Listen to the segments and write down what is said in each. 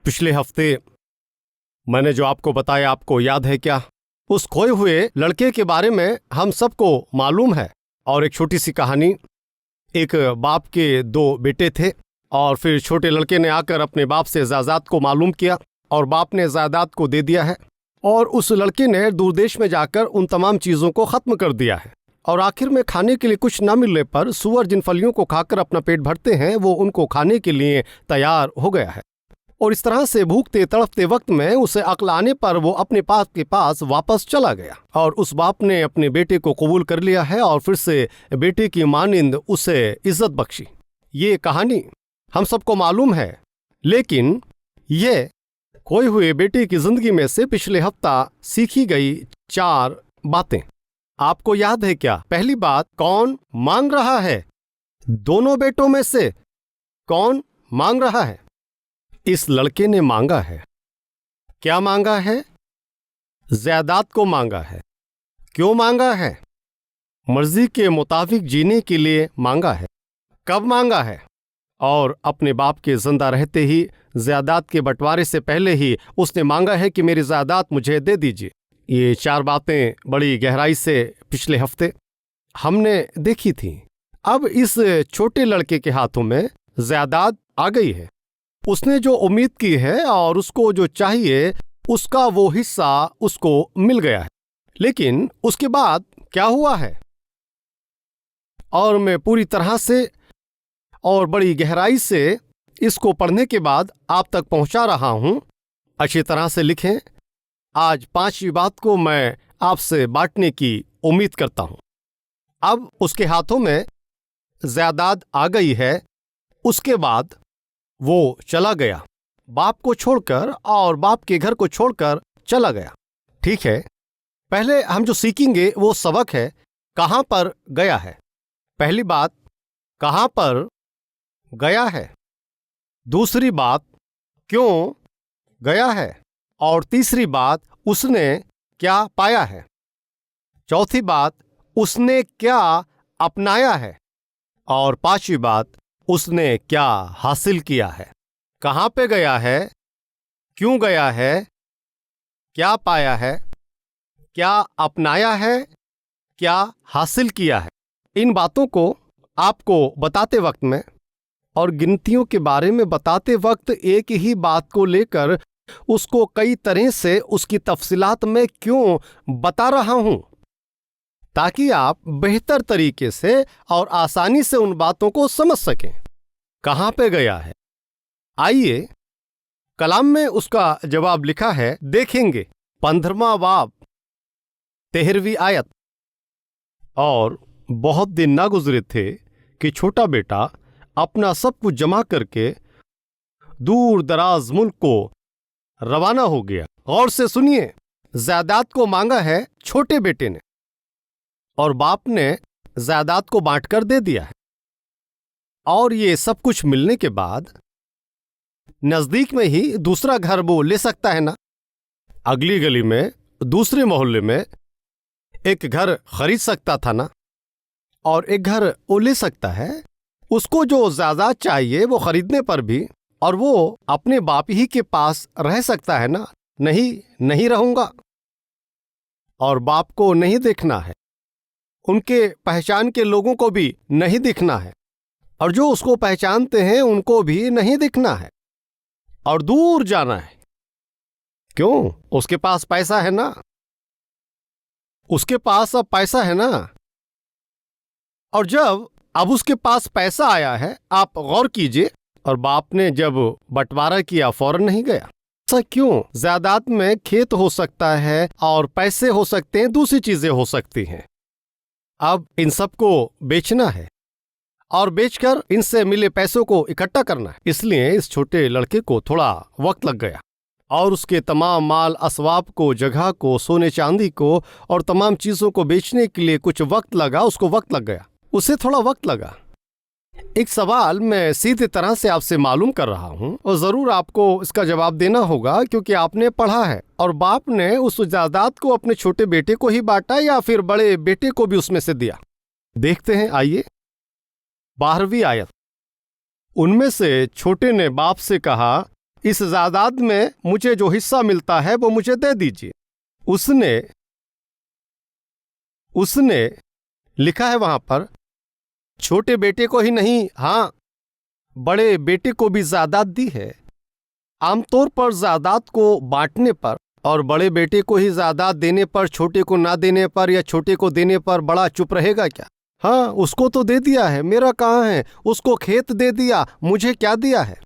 पिछले हफ्ते मैंने जो आपको बताया, आपको याद है क्या? उस खोए हुए लड़के के बारे में हम सबको मालूम है। और एक छोटी सी कहानी। एक बाप के दो बेटे थे और फिर छोटे लड़के ने आकर अपने बाप से जायदाद को मालूम किया और बाप ने जायदाद को दे दिया है। और उस लड़के ने दूरदेश में जाकर उन तमाम चीज़ों को ख़त्म कर दिया है। और आखिर में खाने के लिए कुछ न मिलने पर सूअर जिन फलियों को खाकर अपना पेट भरते हैं वो उनको खाने के लिए तैयार हो गया है। और इस तरह से भूखते तड़पते वक्त में उसे अक्ल आने पर वो अपने बाप के पास वापस चला गया और उस बाप ने अपने बेटे को कबूल कर लिया है और फिर से बेटे की मानिंद उसे इज्जत बख्शी। ये कहानी हम सबको मालूम है, लेकिन ये खोए हुए बेटे की जिंदगी में से पिछले हफ्ता सीखी गई 4 बातें आपको याद है क्या? पहली बात, कौन मांग रहा है? दोनों बेटों में से कौन मांग रहा है? इस लड़के ने मांगा है। क्या मांगा है? जायदाद को मांगा है। क्यों मांगा है? मर्जी के मुताबिक जीने के लिए मांगा है। कब मांगा है? और अपने बाप के जिंदा रहते ही, जायदाद के बंटवारे से पहले ही उसने मांगा है कि मेरी जायदाद मुझे दे दीजिए। ये 4 बातें बड़ी गहराई से पिछले हफ्ते हमने देखी थी। अब इस छोटे लड़के के हाथों में जायदाद आ गई है। उसने जो उम्मीद की है और उसको जो चाहिए उसका वो हिस्सा उसको मिल गया है। लेकिन उसके बाद क्या हुआ है? और मैं पूरी तरह से और बड़ी गहराई से इसको पढ़ने के बाद आप तक पहुंचा रहा हूं। अच्छी तरह से लिखें। आज 5वीं बात को मैं आपसे बांटने की उम्मीद करता हूं। अब उसके हाथों में जायदाद आ गई है। उसके बाद वो चला गया, बाप को छोड़कर, और बाप के घर को छोड़कर चला गया। ठीक है, पहले हम जो सीखेंगे वो सबक है कहां पर गया है। पहली बात, कहां पर गया है। दूसरी बात, क्यों गया है। और तीसरी बात, उसने क्या पाया है। चौथी बात, उसने क्या अपनाया है। और 5वीं बात, उसने क्या हासिल किया है। कहां पे गया है, क्यों गया है, क्या पाया है, क्या अपनाया है, क्या हासिल किया है। इन बातों को आपको बताते वक्त में और गिनतियों के बारे में बताते वक्त एक ही बात को लेकर उसको कई तरह से उसकी तफसीलात में क्यों बता रहा हूं, ताकि आप बेहतर तरीके से और आसानी से उन बातों को समझ सकें। कहां पे गया है? आइए, कलाम में उसका जवाब लिखा है, देखेंगे। 15वां बाब 13वीं आयत। और बहुत दिन ना गुजरे थे कि छोटा बेटा अपना सब कुछ जमा करके दूर दराज मुल्क को रवाना हो गया। गौर से सुनिए, जायदाद को मांगा है छोटे बेटे ने और बाप ने जायदाद को बांटकर दे दिया है। और ये सब कुछ मिलने के बाद नजदीक में ही दूसरा घर वो ले सकता है ना। अगली गली में, दूसरे मोहल्ले में एक घर खरीद सकता था ना। और एक घर वो ले सकता है, उसको जो जायदाद चाहिए वो खरीदने पर भी, और वो अपने बाप ही के पास रह सकता है ना। नहीं रहूंगा। और बाप को नहीं देखना है, उनके पहचान के लोगों को भी नहीं दिखना है, और जो उसको पहचानते हैं उनको भी नहीं दिखना है, और दूर जाना है। क्यों? उसके पास पैसा है ना। उसके पास अब पैसा है ना। और जब अब उसके पास पैसा आया है, आप गौर कीजिए, और बाप ने जब बंटवारा किया फौरन नहीं गया। ऐसा क्यों? जायदाद में खेत हो सकता है और पैसे हो सकते हैं, दूसरी चीजें हो सकती हैं। अब इन सबको बेचना है और बेचकर इनसे मिले पैसों को इकट्ठा करना है। इसलिए इस छोटे लड़के को थोड़ा वक्त लग गया और उसके तमाम माल असबाब को, जगह को, सोने चांदी को और तमाम चीजों को बेचने के लिए कुछ वक्त लगा। उसको वक्त लग गया, उसे थोड़ा वक्त लगा। एक सवाल मैं सीधे तरह से आपसे मालूम कर रहा हूं और जरूर आपको इसका जवाब देना होगा, क्योंकि आपने पढ़ा है। और बाप ने उस जायदाद को अपने छोटे बेटे को ही बांटा या फिर बड़े बेटे को भी उसमें से दिया? देखते हैं, आइए। 12वीं आयत। उनमें से छोटे ने बाप से कहा, इस जायदाद में मुझे जो हिस्सा मिलता है वो मुझे दे दीजिए। उसने लिखा है वहां पर, छोटे बेटे को ही नहीं, हाँ, बड़े बेटे को भी जायदाद दी है। आमतौर पर जायदाद को बांटने पर और बड़े बेटे को ही जायदाद देने पर, छोटे को ना देने पर या छोटे को देने पर बड़ा चुप रहेगा क्या? हाँ, उसको तो दे दिया है, मेरा कहाँ है? उसको खेत दे दिया, मुझे क्या दिया है?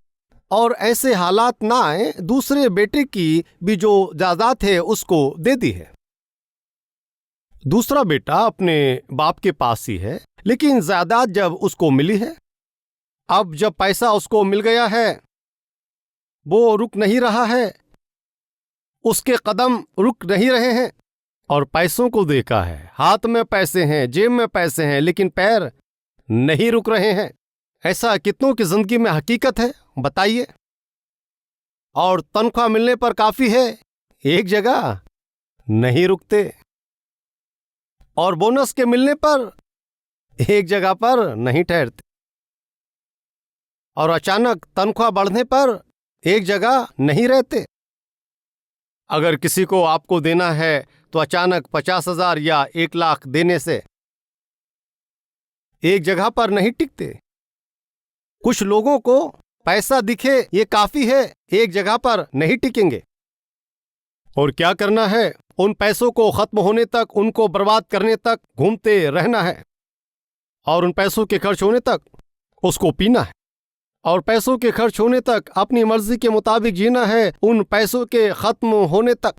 और ऐसे हालात ना आए, दूसरे बेटे की भी जो जायदाद है उसको दे दी है। दूसरा बेटा अपने बाप के पास ही है, लेकिन जायदाद जब उसको मिली है, अब जब पैसा उसको मिल गया है, वो रुक नहीं रहा है, उसके कदम रुक नहीं रहे हैं और पैसों को देखा है। हाथ में पैसे हैं, जेब में पैसे हैं, लेकिन पैर नहीं रुक रहे हैं। ऐसा कितनों की जिंदगी में हकीकत है, बताइए। और तनख्वाह मिलने पर काफी है, एक जगह नहीं रुकते, और बोनस के मिलने पर एक जगह पर नहीं ठहरते, और अचानक तनख्वाह बढ़ने पर एक जगह नहीं रहते। अगर किसी को आपको देना है तो अचानक 50,000 या 1,00,000 देने से एक जगह पर नहीं टिकते। कुछ लोगों को पैसा दिखे ये काफी है, एक जगह पर नहीं टिकेंगे। और क्या करना है? उन पैसों को खत्म होने तक, उनको बर्बाद करने तक घूमते रहना है, और उन पैसों के खर्च होने तक उसको पीना है, और पैसों के खर्च होने तक अपनी मर्जी के मुताबिक जीना है, उन पैसों के खत्म होने तक।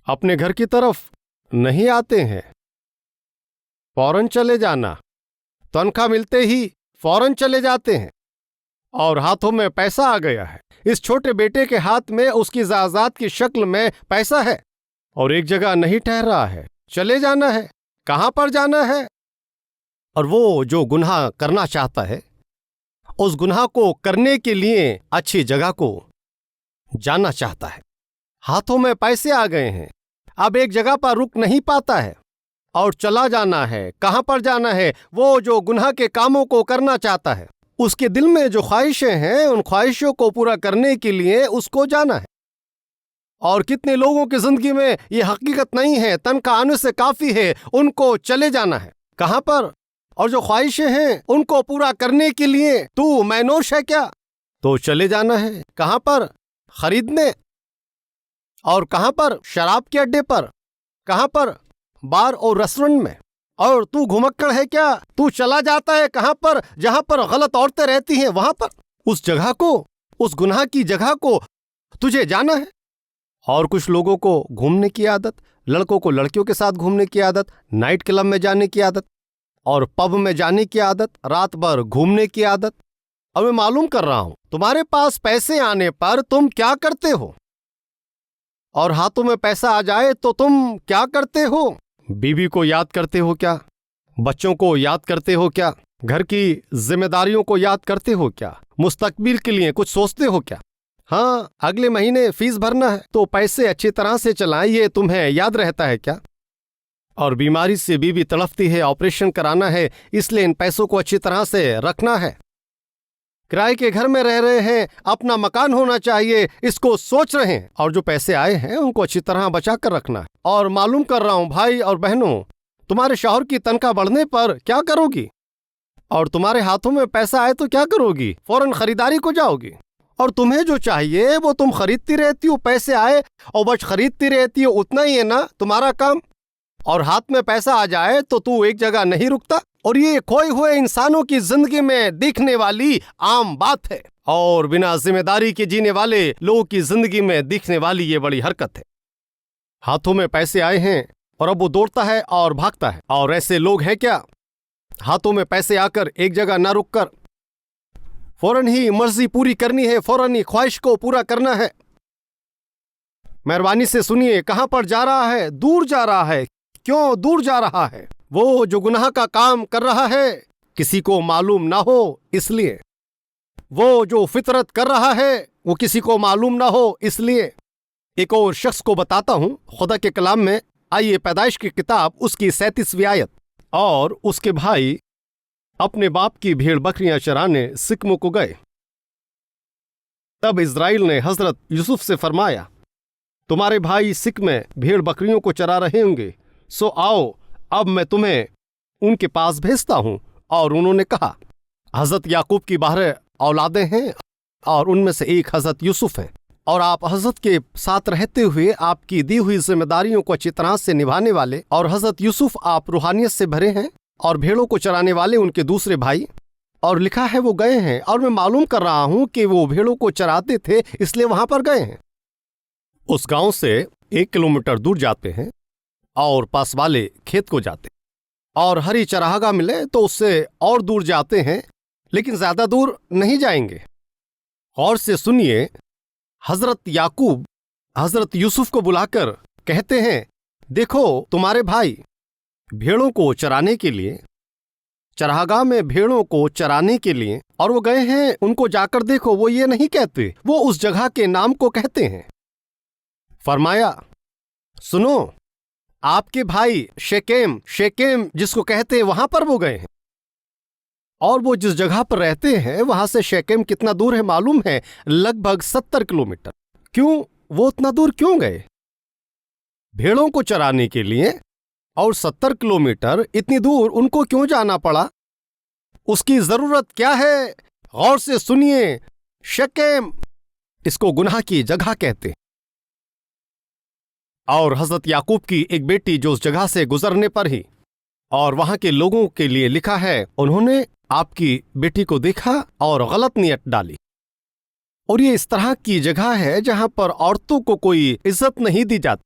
अपने घर की तरफ नहीं आते हैं, फौरन चले जाना, तनख्वाह मिलते ही फौरन चले जाते हैं, और हाथों में पैसा आ गया है। इस छोटे बेटे के हाथ में उसकी जायदाद की शक्ल में पैसा है, और एक जगह नहीं ठहर रहा है, चले जाना है। कहां पर जाना है? और वो जो गुनाह करना चाहता है, उस गुनाह को करने के लिए अच्छी जगह को जाना चाहता है। हाथों में पैसे आ गए हैं, अब एक जगह पर रुक नहीं पाता है और चला जाना है। कहां पर जाना है? वो जो गुनाह के कामों को करना चाहता है, उसके दिल में जो ख्वाहिशें हैं, उन ख्वाहिशों को पूरा करने के लिए उसको जाना है। और कितने लोगों की जिंदगी में ये हकीकत नहीं है, तनख्वाह आने से काफी है, उनको चले जाना है। कहां पर? और जो ख्वाहिशें हैं उनको पूरा करने के लिए तू मैनोश है क्या? तो चले जाना है। कहां पर? खरीदने। और कहां पर? शराब के अड्डे पर। कहां पर? बार और रेस्टोरेंट में। और तू घुमक्कड़ है क्या? तू चला जाता है कहां पर? जहां पर गलत औरतें रहती हैं, वहां पर। उस जगह को, उस गुनाह की जगह को तुझे जाना है। और कुछ लोगों को घूमने की आदत, लड़कों को लड़कियों के साथ घूमने की आदत, नाइट क्लब में जाने की आदत, और पब में जाने की आदत, रात भर घूमने की आदत। अब मैं मालूम कर रहा हूं तुम्हारे पास पैसे आने पर तुम क्या करते हो, और हाथों में पैसा आ जाए तो तुम क्या करते हो? बीवी को याद करते हो क्या? बच्चों को याद करते हो क्या? घर की जिम्मेदारियों को याद करते हो क्या? मुस्तकबिल के लिए कुछ सोचते हो क्या? हाँ, अगले महीने फीस भरना है तो पैसे अच्छी तरह से चलाएं, ये तुम्हें याद रहता है क्या? और बीमारी से बीवी तड़पती है, ऑपरेशन कराना है, इसलिए इन पैसों को अच्छी तरह से रखना है। किराए के घर में रह रहे हैं, अपना मकान होना चाहिए, इसको सोच रहे हैं। और जो पैसे आए हैं उनको अच्छी तरह बचा कर रखना है। और मालूम कर रहा हूं भाई और बहनों, तुम्हारे शौहर की तनख्वाह बढ़ने पर क्या करोगी? और तुम्हारे हाथों में पैसा आए तो क्या करोगी? फौरन खरीदारी को जाओगी, और तुम्हें जो चाहिए वो तुम खरीदती रहती हो। पैसे आए और बस खरीदती रहती हो, उतना ही है ना तुम्हारा काम। और हाथ में पैसा आ जाए तो तू एक जगह नहीं रुकता। और ये खोए हुए इंसानों की जिंदगी में दिखने वाली आम बात है, और बिना जिम्मेदारी के जीने वाले लोगों की जिंदगी में दिखने वाली ये बड़ी हरकत है। हाथों में पैसे आए हैं और अब वो दौड़ता है और भागता है। और ऐसे लोग हैं क्या? हाथों में पैसे आकर एक जगह ना रुककर फौरन ही मर्जी पूरी करनी है, फौरन ही ख्वाहिश को पूरा करना है। मेहरबानी से सुनिए, कहां पर जा रहा है? दूर जा रहा है। क्यों दूर जा रहा है? वो जो गुनाह का काम कर रहा है किसी को मालूम ना हो इसलिए। वो जो फितरत कर रहा है वो किसी को मालूम ना हो इसलिए। एक और शख्स को बताता हूं खुदा के कलाम में। आइए पैदाइश की किताब उसकी 37वीं आयत। और उसके भाई अपने बाप की भेड़ बकरियां चराने सिकमों को गए। तब इज़राइल ने हजरत यूसुफ से फरमाया, तुम्हारे भाई सिक में भेड़ बकरियों को चरा रहे होंगे, सो आओ अब मैं तुम्हें उनके पास भेजता हूं। और उन्होंने कहा, हजरत याकूब की 12 औलादें हैं और उनमें से एक हजरत यूसुफ है, और आप हजरत के साथ रहते हुए आपकी दी हुई जिम्मेदारियों को अच्छी तरह से निभाने वाले, और हजरत यूसुफ आप रूहानियत से भरे हैं, और भेड़ों को चराने वाले उनके दूसरे भाई। और लिखा है वो गए हैं, और मैं मालूम कर रहा हूं कि वो भेड़ों को चराते थे इसलिए वहां पर गए हैं। उस गांव से 1 किलोमीटर दूर जाते हैं और पास वाले खेत को जाते हैं, और हरी चरागाह मिले तो उससे और दूर जाते हैं, लेकिन ज्यादा दूर नहीं जाएंगे। और से सुनिए, हजरत याकूब हजरत यूसुफ को बुलाकर कहते हैं, देखो तुम्हारे भाई भेड़ों को चराने के लिए, चरागाह में भेड़ों को चराने के लिए, और वो गए हैं, उनको जाकर देखो। वो ये नहीं कहते, वो उस जगह के नाम को कहते हैं। फरमाया, सुनो, आपके भाई शेकेम जिसको कहते हैं वहां पर वो गए हैं, और वो जिस जगह पर रहते हैं वहां से शेकेम कितना दूर है मालूम है? लगभग 70 किलोमीटर। क्यों? वो उतना दूर क्यों गए? भेड़ों को चराने के लिए। और 70 किलोमीटर इतनी दूर उनको क्यों जाना पड़ा? उसकी जरूरत क्या है? गौर से सुनिए, शेकेम इसको गुनाह की जगह कहते हैं। और हजरत याकूब की एक बेटी जो उस जगह से गुजरने पर ही, और वहां के लोगों के लिए लिखा है, उन्होंने आपकी बेटी को देखा और गलत नियत डाली। और ये इस तरह की जगह है जहां पर औरतों को कोई इज्जत नहीं दी जाती,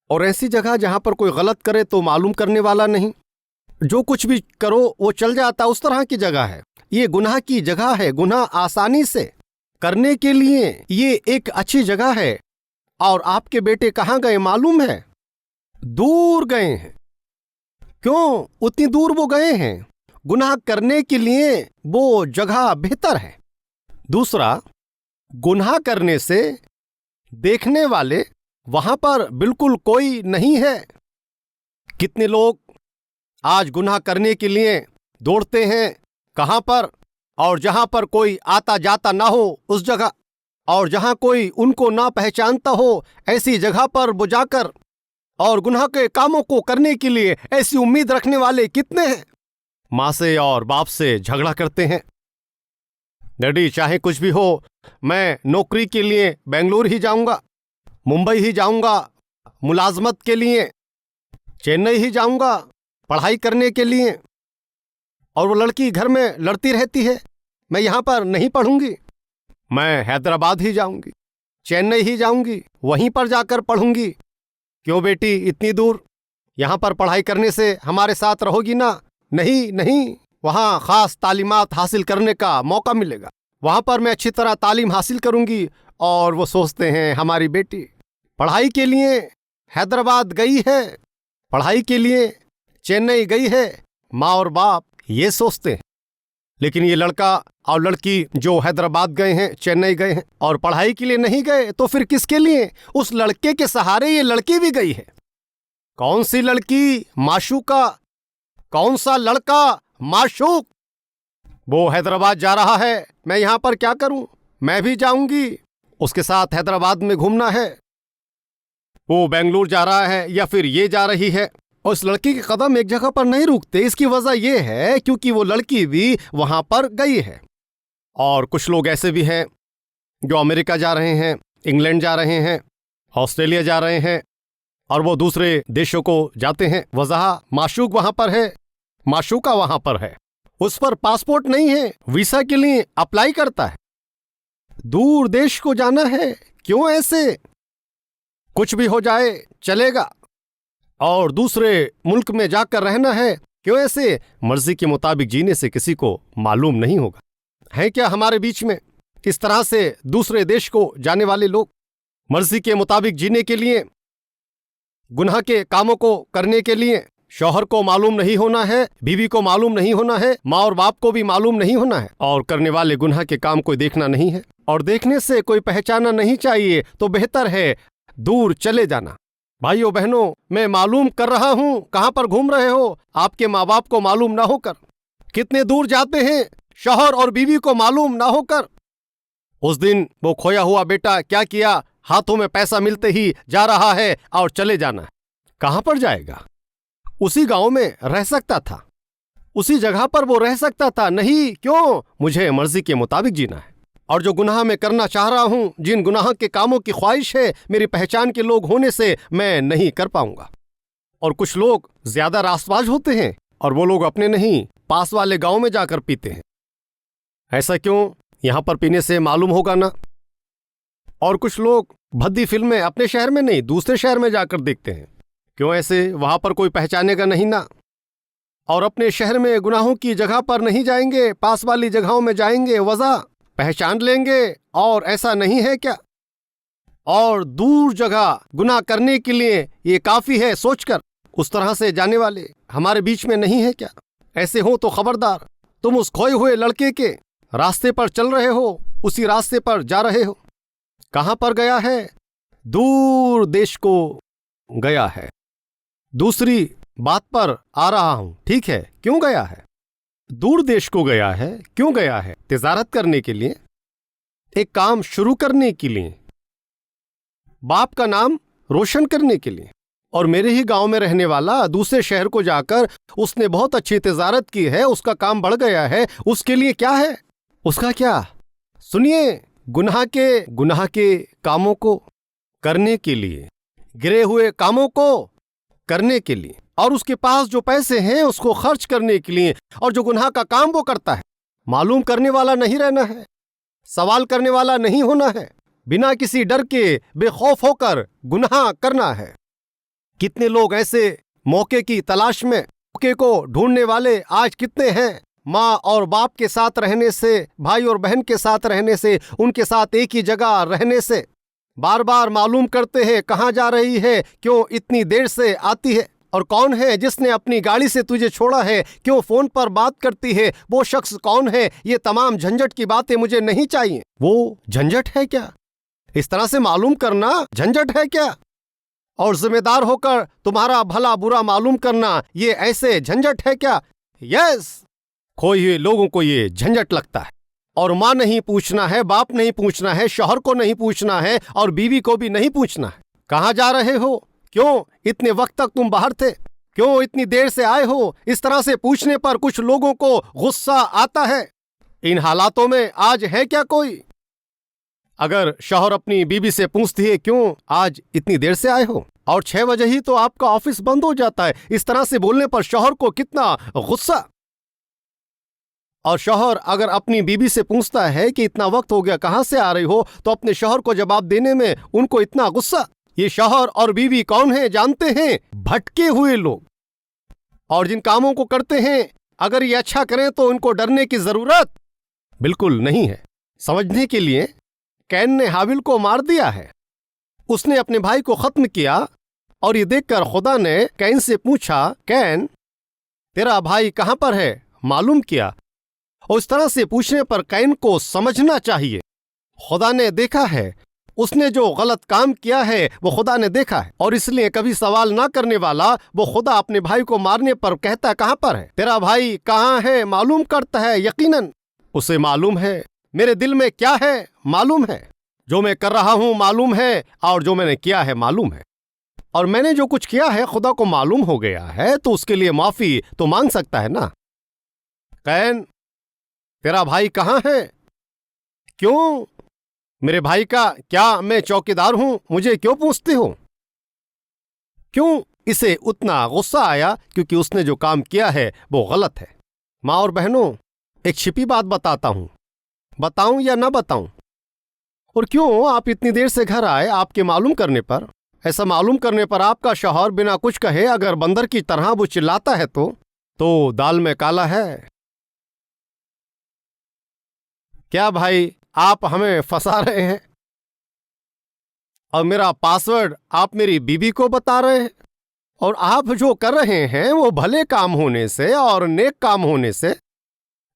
और ऐसी जगह जहां पर कोई गलत करे तो मालूम करने वाला नहीं, जो कुछ भी करो वो चल जाता, उस तरह की जगह है। ये गुनाह की जगह है। गुनाह आसानी से करने के लिए ये एक अच्छी जगह है। और आपके बेटे कहाँ गए मालूम है? दूर गए हैं। क्यों उतनी दूर वो गए हैं? गुनाह करने के लिए वो जगह बेहतर है। दूसरा, गुनाह करने से देखने वाले वहां पर बिल्कुल कोई नहीं है। कितने लोग आज गुनाह करने के लिए दौड़ते हैं, कहां पर? और जहां पर कोई आता जाता ना हो उस जगह, और जहां कोई उनको ना पहचानता हो ऐसी जगह पर वो जाकर और गुनाह के कामों को करने के लिए ऐसी उम्मीद रखने वाले कितने हैं? माँ से और बाप से झगड़ा करते हैं, डैडी चाहे कुछ भी हो, मैं नौकरी के लिए बेंगलुरु ही जाऊंगा, मुंबई ही जाऊंगा, मुलाजमत के लिए चेन्नई ही जाऊंगा, पढ़ाई करने के लिए। और वो लड़की घर में लड़ती रहती है, मैं यहां पर नहीं पढ़ूंगी, मैं हैदराबाद ही जाऊंगी, चेन्नई ही जाऊंगी, वहीं पर जाकर पढ़ूंगी। क्यों बेटी इतनी दूर? यहां पर पढ़ाई करने से हमारे साथ रहोगी ना? नहीं नहीं, वहां खास तालीमात हासिल करने का मौका मिलेगा, वहां पर मैं अच्छी तरह तालीम हासिल करूंगी। और वो सोचते हैं हमारी बेटी पढ़ाई के लिए हैदराबाद गई है, पढ़ाई के लिए चेन्नई गई है, माँ और बाप ये सोचते हैं। लेकिन ये लड़का और लड़की जो हैदराबाद गए हैं, चेन्नई गए हैं और पढ़ाई के लिए नहीं गए, तो फिर किसके लिए? उस लड़के के सहारे ये लड़की भी गई है। कौन सी लड़की? माशूका। कौन सा लड़का? माशूक। वो हैदराबाद जा रहा है, मैं यहां पर क्या करूं? मैं भी जाऊंगी, उसके साथ हैदराबाद में घूमना है। वो बेंगलुरु जा रहा है या फिर ये जा रही है, और उस लड़की के कदम एक जगह पर नहीं रुकते। इसकी वजह यह है क्योंकि वो लड़की भी वहां पर गई है। और कुछ लोग ऐसे भी हैं जो अमेरिका जा रहे हैं, इंग्लैंड जा रहे हैं, ऑस्ट्रेलिया जा रहे हैं, और वो दूसरे देशों को जाते हैं। वजह माशूक वहां पर है, माशूका वहां पर है, उस पर पासपोर्ट नहीं है, वीसा के लिए अप्लाई करता है। दूर देश को जाना है, क्यों ऐसे? कुछ भी हो जाए चलेगा, और दूसरे मुल्क में जाकर रहना है, क्यों ऐसे? मर्जी के मुताबिक जीने से किसी को मालूम नहीं होगा। है क्या हमारे बीच में इस तरह से दूसरे देश को जाने वाले लोग? मर्जी के मुताबिक जीने के लिए, गुनाह के कामों को करने के लिए। शौहर को मालूम नहीं होना है, बीवी को मालूम नहीं होना है, माँ और बाप को भी मालूम नहीं होना है, और करने वाले गुनाह के काम कोई देखना नहीं है, और देखने से कोई पहचाना नहीं चाहिए, तो बेहतर है दूर चले जाना। भाइयों बहनों, मैं मालूम कर रहा हूं कहां पर घूम रहे हो, आपके माँ बाप को मालूम ना होकर। कितने दूर जाते हैं, शौहर और बीवी को मालूम ना होकर। उस दिन वो खोया हुआ बेटा क्या किया, हाथों में पैसा मिलते ही जा रहा है और चले जाना है। कहां पर जाएगा? उसी गांव में रह सकता था, उसी जगह पर वो रह सकता था। नहीं, क्यों? मुझे मर्जी के मुताबिक जीना है, और जो गुनाह मैं करना चाह रहा हूं, जिन गुनाह के कामों की ख्वाहिश है, मेरी पहचान के लोग होने से मैं नहीं कर पाऊंगा। और कुछ लोग ज्यादा रासबाज होते हैं और वो लोग अपने नहीं, पास वाले गांव में जाकर पीते हैं। ऐसा क्यों? यहां पर पीने से मालूम होगा ना। और कुछ लोग भद्दी फिल्में अपने शहर में नहीं, दूसरे शहर में जाकर देखते हैं। क्यों ऐसे? वहां पर कोई पहचानेगा नहीं ना। और अपने शहर में गुनाहों की जगह पर नहीं जाएंगे, पास वाली जगहों में जाएंगे, वजह पहचान लेंगे। और ऐसा नहीं है क्या? और दूर जगह गुनाह करने के लिए ये काफी है सोचकर उस तरह से जाने वाले हमारे बीच में नहीं है क्या? ऐसे हो तो खबरदार, तुम उस खोए हुए लड़के के रास्ते पर चल रहे हो, उसी रास्ते पर जा रहे हो। कहां पर गया है? दूर देश को गया है। दूसरी बात पर आ रहा हूं, ठीक है? क्यों गया है? दूर देश को गया है। क्यों गया है? तिजारत करने के लिए, एक काम शुरू करने के लिए, बाप का नाम रोशन करने के लिए। और मेरे ही गांव में रहने वाला दूसरे शहर को जाकर उसने बहुत अच्छी तिजारत की है, उसका काम बढ़ गया है। उसके लिए क्या है? उसका क्या? सुनिए, गुनाह के कामों को करने के लिए, गिरे हुए कामों को करने के लिए, और उसके पास जो पैसे हैं उसको खर्च करने के लिए। और जो गुनाह का काम वो करता है, मालूम करने वाला नहीं रहना है, सवाल करने वाला नहीं होना है, बिना किसी डर के बेखौफ होकर गुनाह करना है। कितने लोग ऐसे मौके की तलाश में, मौके को ढूंढने वाले आज कितने हैं। माँ और बाप के साथ रहने से, भाई और बहन के साथ रहने से, उनके साथ एक ही जगह रहने से बार बार मालूम करते हैं कहाँ जा रही है, क्यों इतनी देर से आती है, और कौन है जिसने अपनी गाड़ी से तुझे छोड़ा है, क्यों फोन पर बात करती है, वो शख्स कौन है। ये तमाम झंझट की बातें मुझे नहीं चाहिए। वो झंझट है क्या? इस तरह से मालूम करना झंझट है क्या? और जिम्मेदार होकर तुम्हारा भला बुरा मालूम करना, ये ऐसे झंझट है क्या? यस, खोए हुए लोगों को ये झंझट लगता है। और माँ नहीं पूछना है, बाप नहीं पूछना है, शौहर को नहीं पूछना है, और बीवी को भी नहीं पूछना है कहाँ जा रहे हो, क्यों इतने वक्त तक तुम बाहर थे, क्यों इतनी देर से आए हो। इस तरह से पूछने पर कुछ लोगों को गुस्सा आता है। इन हालातों में आज है क्या कोई? अगर शौहर अपनी बीवी से पूछती है क्यों आज इतनी देर से आए हो, और 6 बजे ही तो आपका ऑफिस बंद हो जाता है, इस तरह से बोलने पर शौहर को कितना गुस्सा। और शौहर अगर अपनी बीवी से पूछता है कि इतना वक्त हो गया कहां से आ रही हो, तो अपने शौहर को जवाब देने में उनको इतना गुस्सा। ये शौहर और बीवी कौन है जानते हैं? भटके हुए लोग। और जिन कामों को करते हैं, अगर ये अच्छा करें तो उनको डरने की जरूरत बिल्कुल नहीं है। समझने के लिए, कैन ने हाबिल को मार दिया है, उसने अपने भाई को खत्म किया। और ये देखकर खुदा ने कैन से पूछा, कैन तेरा भाई कहां पर है, मालूम किया। और इस तरह से पूछने पर कैन को समझना चाहिए खुदा ने देखा है, उसने जो गलत काम किया है वो खुदा ने देखा है। और इसलिए कभी सवाल ना करने वाला वो खुदा अपने भाई को मारने पर कहता कहां पर है, तेरा भाई कहां है, मालूम करता है। यकीनन उसे मालूम है मेरे दिल में क्या है, मालूम है जो मैं कर रहा हूं, मालूम है, और जो मैंने किया है मालूम है। और मैंने जो कुछ किया है खुदा को मालूम हो गया है, तो उसके लिए माफी तो मांग सकता है ना। कैन तेरा भाई कहां है? क्यों मेरे भाई का क्या मैं चौकीदार हूं, मुझे क्यों पूछते हो? क्यों इसे उतना गुस्सा आया? क्योंकि उसने जो काम किया है वो गलत है। माँ और बहनों, एक छिपी बात बताता हूं, बताऊं या ना बताऊं? और क्यों आप इतनी देर से घर आए आपके मालूम करने पर? ऐसा मालूम करने पर आपका शौहर बिना कुछ कहे अगर बंदर की तरह वो चिल्लाता है तो दाल में काला है। क्या भाई आप हमें फंसा रहे हैं? और मेरा पासवर्ड आप मेरी बीबी को बता रहे हैं? और आप जो कर रहे हैं वो भले काम होने से और नेक काम होने से,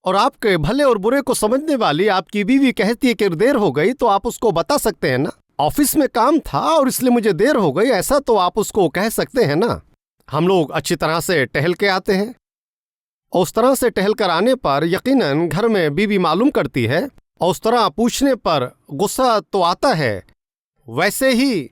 और आपके भले और बुरे को समझने वाली आपकी बीवी कहती है कि देर हो गई, तो आप उसको बता सकते हैं ना, ऑफिस में काम था और इसलिए मुझे देर हो गई, ऐसा तो आप उसको कह सकते हैं ना। हम लोग अच्छी तरह से टहल के आते हैं, और उस तरह से टहल कर आने पर यकीनन घर में बीवी मालूम करती है और उस तरह पूछने पर गुस्सा तो आता है। वैसे ही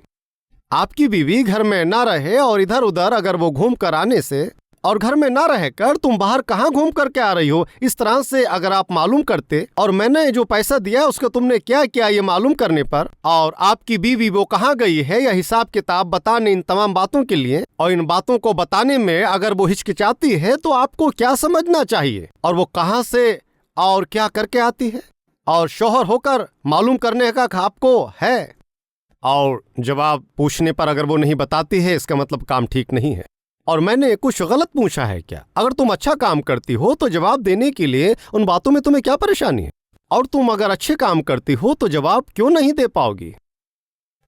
आपकी बीवी घर में ना रहे और इधर उधर अगर वो घूम कर आने से, और घर में ना रहकर तुम बाहर कहाँ घूम कर के आ रही हो, इस तरह से अगर आप मालूम करते और मैंने जो पैसा दिया उसको तुमने क्या किया ये मालूम करने पर, और आपकी बीवी वो कहाँ गई है यह हिसाब किताब बताने इन तमाम बातों के लिए, और इन बातों को बताने में अगर वो हिचकिचाती है तो आपको क्या समझना चाहिए, और वो कहाँ से और क्या करके आती है, और शौहर होकर मालूम करने का हक आपको है। और जवाब पूछने पर अगर वो नहीं बताती है इसका मतलब काम ठीक नहीं है और मैंने कुछ गलत पूछा है क्या। अगर तुम अच्छा काम करती हो तो जवाब देने के लिए उन बातों में तुम्हें क्या परेशानी है, और तुम अगर अच्छे काम करती हो तो जवाब क्यों नहीं दे पाओगी।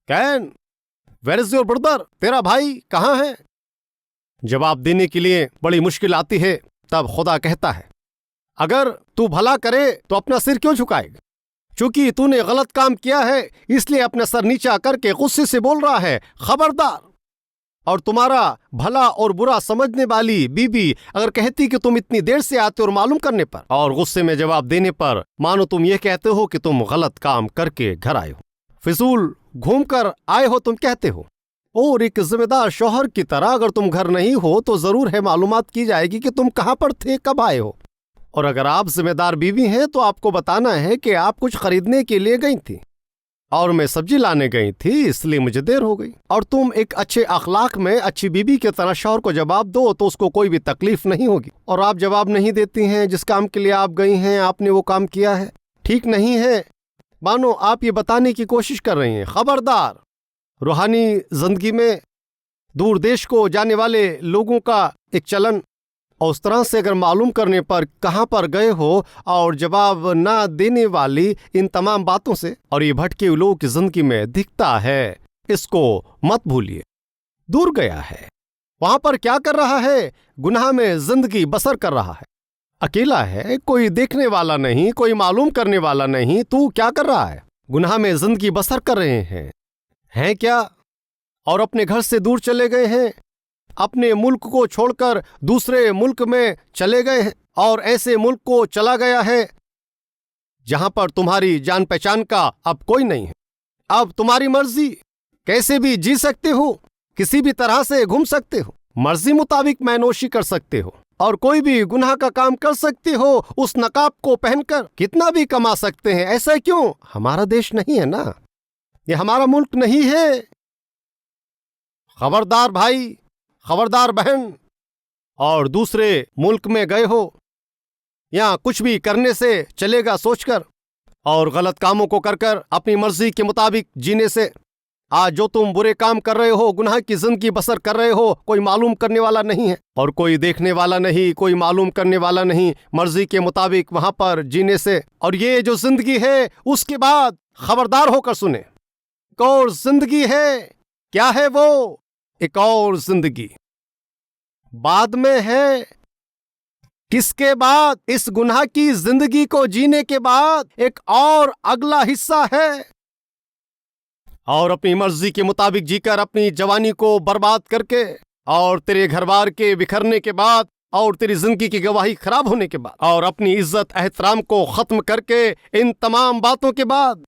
Can, where is your brother, तेरा भाई कहाँ है। जवाब देने के लिए बड़ी मुश्किल आती है। तब खुदा कहता है, अगर तू भला करे तो अपना सिर क्यों झुकाएगा, चूंकि तूने गलत काम किया है इसलिए अपना सर नीचा करके गुस्से से बोल रहा है, खबरदार। और तुम्हारा भला और बुरा समझने वाली बीबी अगर कहती कि तुम इतनी देर से आते और मालूम करने पर, और गुस्से में जवाब देने पर मानो तुम ये कहते हो कि तुम गलत काम करके घर आए हो, फिजूल घूम कर आए हो तुम कहते हो। और एक जिम्मेदार शौहर की तरह अगर तुम घर नहीं हो तो जरूर है मालूमात की जाएगी कि तुम कहाँ पर थे, कब आए हो। और अगर आप जिम्मेदार बीवी हैं तो आपको बताना है कि आप कुछ खरीदने के लिए गई थी और मैं सब्जी लाने गई थी इसलिए मुझे देर हो गई। और तुम एक अच्छे अखलाक में अच्छी बीबी की तरह शौहर को जवाब दो तो उसको कोई भी तकलीफ नहीं होगी। और आप जवाब नहीं देती हैं, जिस काम के लिए आप गई हैं आपने वो काम किया है ठीक नहीं है, मानो आप ये बताने की कोशिश कर रही हैं, खबरदार। रूहानी जिंदगी में दूर देश को जाने वाले लोगों का एक चलन, और उस तरह से अगर मालूम करने पर कहाँ पर गए हो और जवाब ना देने वाली इन तमाम बातों से, और ये भटके हुए लोगों की जिंदगी में दिखता है, इसको मत भूलिए। दूर गया है, वहां पर क्या कर रहा है, गुनाह में जिंदगी बसर कर रहा है, अकेला है, कोई देखने वाला नहीं, कोई मालूम करने वाला नहीं, तू क्या कर रहा है, गुनाह में जिंदगी बसर कर रहे हैं क्या, और अपने घर से दूर चले गए हैं, अपने मुल्क को छोड़कर दूसरे मुल्क में चले गए हैं, और ऐसे मुल्क को चला गया है जहां पर तुम्हारी जान पहचान का अब कोई नहीं है। अब तुम्हारी मर्जी, कैसे भी जी सकते हो, किसी भी तरह से घूम सकते हो, मर्जी मुताबिक मैनोशी कर सकते हो और कोई भी गुनाह का काम कर सकते हो, उस नकाब को पहनकर कितना भी कमा सकते हैं। ऐसा क्यों, हमारा देश नहीं है ना, ये हमारा मुल्क नहीं है। खबरदार भाई, खबरदार बहन, और दूसरे मुल्क में गए हो, यहाँ कुछ भी करने से चलेगा सोचकर और गलत कामों को कर कर अपनी मर्जी के मुताबिक जीने से। आज जो तुम बुरे काम कर रहे हो, गुनाह की जिंदगी बसर कर रहे हो, कोई मालूम करने वाला नहीं है और कोई देखने वाला नहीं, कोई मालूम करने वाला नहीं, मर्जी के मुताबिक वहां पर जीने से। और ये जो जिंदगी है उसके बाद खबरदार होकर सुने, एक और जिंदगी है। क्या है वो? एक और जिंदगी बाद में है। किसके बाद? इस गुनाह की जिंदगी को जीने के बाद एक और अगला हिस्सा है, और अपनी मर्जी के मुताबिक जीकर अपनी जवानी को बर्बाद करके और तेरे घरबार के बिखरने के बाद और तेरी जिंदगी की गवाही खराब होने के बाद और अपनी इज्जत एहतराम को खत्म करके इन तमाम बातों के बाद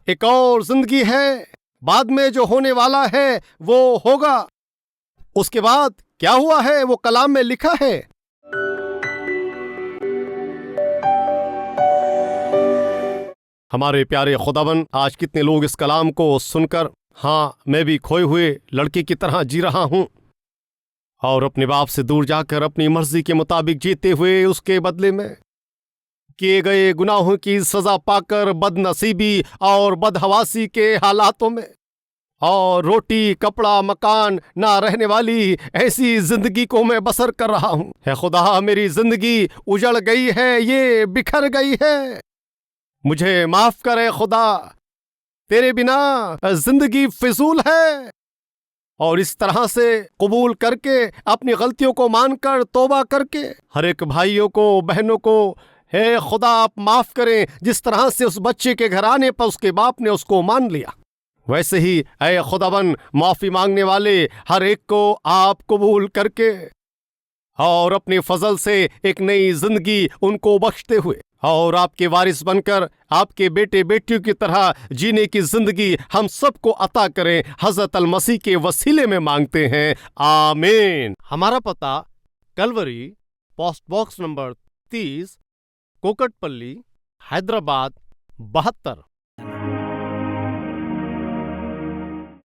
एक और जिंदगी है। बाद में जो होने वाला है वो होगा। उसके बाद क्या हुआ है वो कलाम में लिखा है। हमारे प्यारे खुदावन, आज कितने लोग इस कलाम को सुनकर, हाँ मैं भी खोए हुए लड़के की तरह जी रहा हूं और अपने बाप से दूर जाकर अपनी मर्जी के मुताबिक जीते हुए उसके बदले में किए गए गुनाहों की सजा पाकर बदनसीबी और बदहवासी के हालातों में और रोटी कपड़ा मकान ना रहने वाली ऐसी जिंदगी को मैं बसर कर रहा हूं। है खुदा, मेरी जिंदगी उजड़ गई है, ये बिखर गई है, मुझे माफ करे खुदा, तेरे बिना जिंदगी फिजूल है। और इस तरह से कबूल करके अपनी गलतियों को मानकर तौबा करके हर एक भाइयों को बहनों को, हे खुदा आप माफ करें, जिस तरह से उस बच्चे के घर आने पर उसके बाप ने उसको मान लिया, वैसे ही ऐ खुदावन माफी मांगने वाले हर एक को आप कबूल करके और अपने फजल से एक नई जिंदगी उनको बख्शते हुए और आपके वारिस बनकर आपके बेटे बेटियों की तरह जीने की जिंदगी हम सबको अता करें, हजरत अल मसीह के वसीले में मांगते हैं, आमीन। हमारा पता Calvary, post box number 30, Kukatpally, Hyderabad 72।